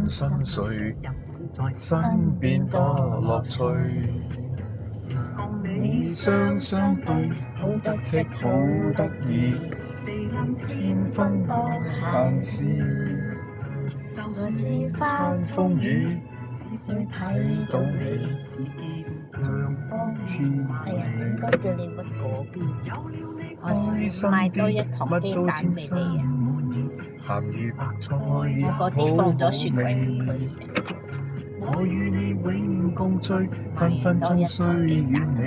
心碎，身邊多樂趣。你雙雙對，好得戚好得意，千分多閒事。來自翻風雨，要睇到你。係啊，應該叫你屈嗰邊。我開心買多一啲，堂乜雞蛋俾都稱心你啊！滿意，鹹魚白菜我也嗰啲放咗雪櫃好都可以味。啊。我與你永共聚，分分鐘需要你，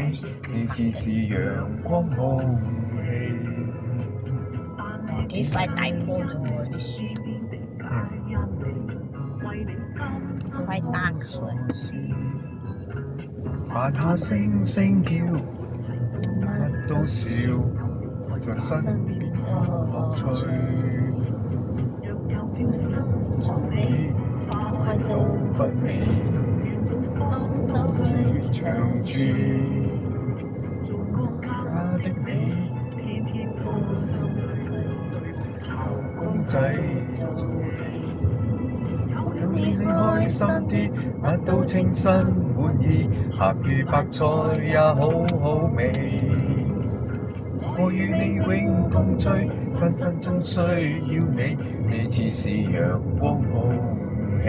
你只是陽光空氣。幾塊大棵咗喎啲樹，快打佢！扮下聲聲叫，乜都笑，在身邊多樂趣。從你快到不理，住長住，假的你，公仔做戲，有你開心啲，乜都稱心滿意，鹹魚白菜也好好味。我與你永共聚，分分鐘需要你，你似是陽光空氣。